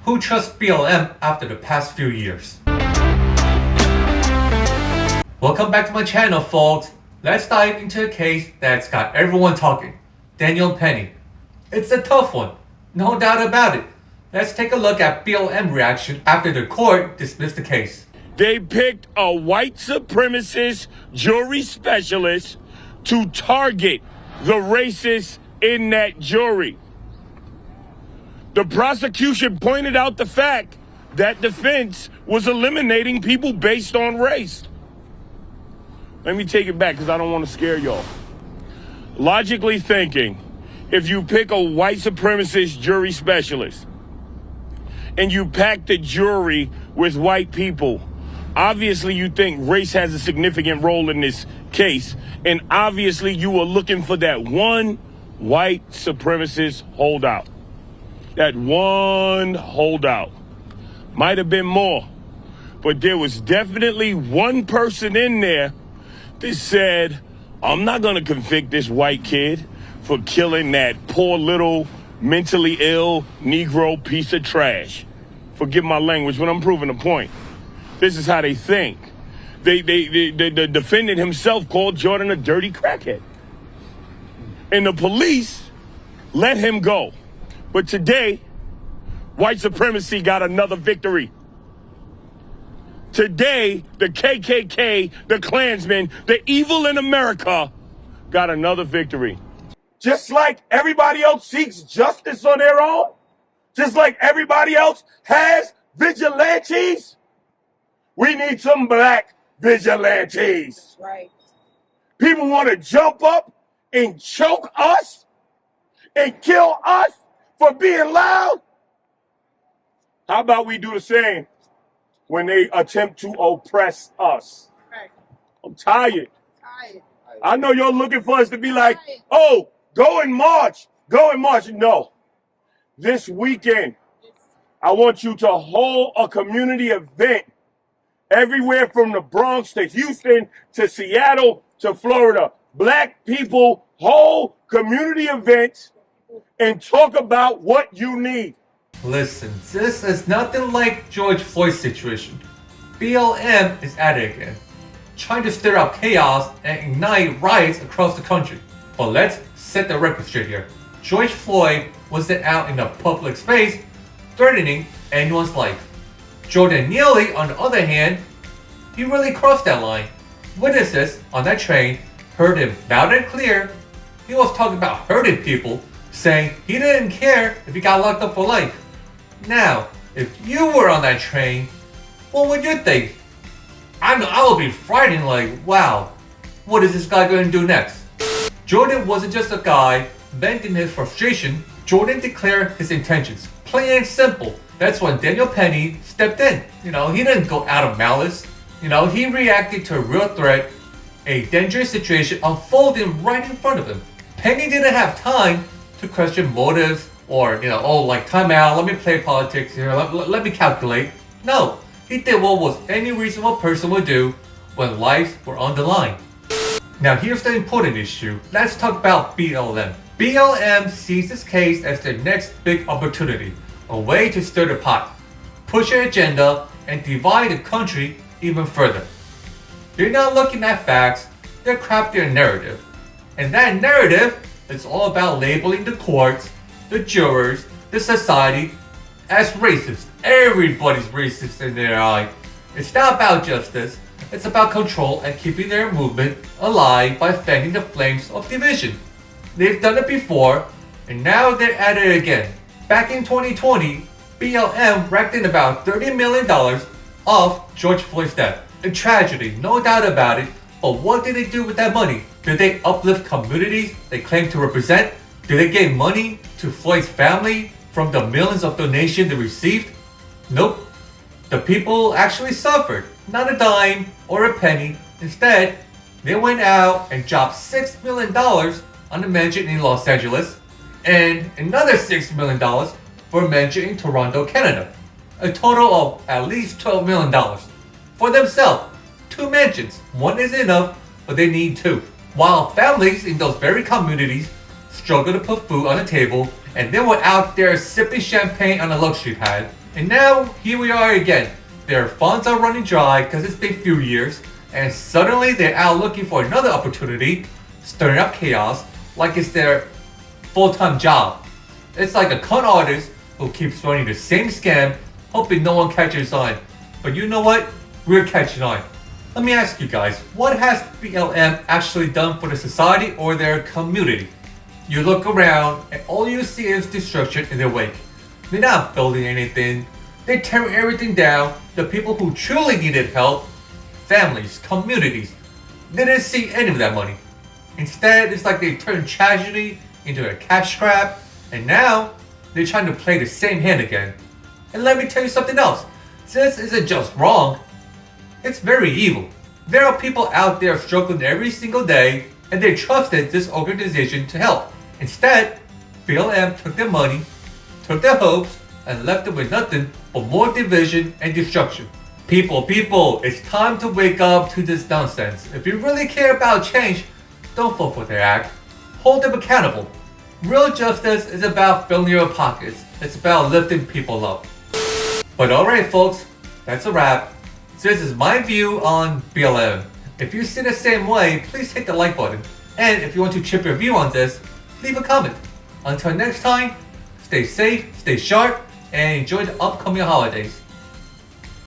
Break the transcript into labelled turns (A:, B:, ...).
A: Who trusts BLM after the past few years? Welcome back to my channel, folks. Let's dive into a case that's got everyone talking. Daniel Penny. It's a tough one, no doubt about it. Let's take a look at BLM reaction after the court dismissed the case.
B: They picked a white supremacist jury specialist to target the racists in that jury. The prosecution pointed out the fact that defense was eliminating people based on race. Let me take it back because I don't want to scare y'all. Logically thinking, if you pick a white supremacist jury specialist and you pack the jury with white people, obviously you think race has a significant role in this case. And obviously you were looking for that one white supremacist holdout. That one holdout. Might have been more, but there was definitely one person in there that said, I'm not going to convict this white kid for killing that poor little mentally ill Negro piece of trash. Forgive my language, but I'm proving a point. This is how they think. The defendant himself called Jordan a dirty crackhead. And the police let him go. But today, white supremacy got another victory. Today, the KKK, the Klansmen, the evil in America got another victory. Just like everybody else seeks justice on their own, just like everybody else has vigilantes, we need some black vigilantes.
C: Right.
B: People want to jump up and choke us and kill us for being loud. How about we do the same when they attempt to oppress us?
C: Right.
B: I'm tired.
C: Tired.
B: I know you're looking for us to be like, oh, go and march. Go and march. No. This weekend, I want you to hold a community event everywhere from the Bronx to Houston to Seattle to Florida. Black people hold community events and talk about what you need.
A: Listen, this is nothing like George Floyd's situation. BLM is at it again, trying to stir up chaos and ignite riots across the country. But let's set the record straight here. George Floyd wasn't out in a public space threatening anyone's life. Jordan Neely, on the other hand, he really crossed that line. Witnesses on that train heard him loud and clear. He was talking about hurting people, saying he didn't care if he got locked up for life. Now, if you were on that train, what would you think? I would be frightened, like, wow, what is this guy going to do next? Jordan wasn't just a guy venting his frustration. Jordan declared his intentions, plain and simple. That's when Daniel Penny stepped in. He didn't go out of malice. He reacted to a real threat, a dangerous situation unfolding right in front of him. Penny didn't have time to question motives or, time out, let me play politics here, let me calculate. No, he did what was any reasonable person would do when lives were on the line. Now here's the important issue. Let's talk about BLM. BLM sees this case as their next big opportunity, a way to stir the pot, push their agenda, and divide the country even further. They're not looking at facts, they're crafting a narrative. And that narrative is all about labeling the courts, the jurors, the society as racist. Everybody's racist in their eye. It's not about justice, it's about control and keeping their movement alive by fanning the flames of division. They've done it before, and now they're at it again. Back in 2020, BLM raked in about $30 million off George Floyd's death. A tragedy, no doubt about it, but what did they do with that money? Did they uplift communities they claim to represent? Did they give money to Floyd's family from the millions of donations they received? Nope. The people actually suffered, not a dime or a penny. Instead, they went out and dropped $6 million on a mansion in Los Angeles and another $6 million for a mansion in Toronto, Canada. A total of at least $12 million. For themselves, 2 mansions. One is enough, but they need 2. While families in those very communities struggle to put food on the table, and they were out there sipping champagne on a luxury pad, And now, here we are again. Their funds are running dry because it's been a few years, and suddenly they're out looking for another opportunity, stirring up chaos like it's their full-time job. It's like a con artist who keeps running the same scam, hoping no one catches on. But you know what? We're catching on. Let me ask you guys, what has BLM actually done for the society or their community? You look around and all you see is destruction in their wake. They're not building anything. They're tearing everything down. The people who truly needed help, families, communities, they didn't see any of that money. Instead, it's like they turned tragedy into a cash grab, and now they're trying to play the same hand again. And let me tell you something else. This isn't just wrong, it's very evil. There are people out there struggling every single day, and they trusted this organization to help. Instead, BLM took their money, took their hopes, and left them with nothing but more division and destruction. People, it's time to wake up to this nonsense. If you really care about change, don't vote for their act. Hold them accountable. Real justice is about filling your pockets. It's about lifting people up. But alright folks, that's a wrap. This is my view on BLM. If you see the same way, please hit the like button. And if you want to chip your view on this, leave a comment. Until next time, stay safe, stay sharp, and enjoy the upcoming holidays.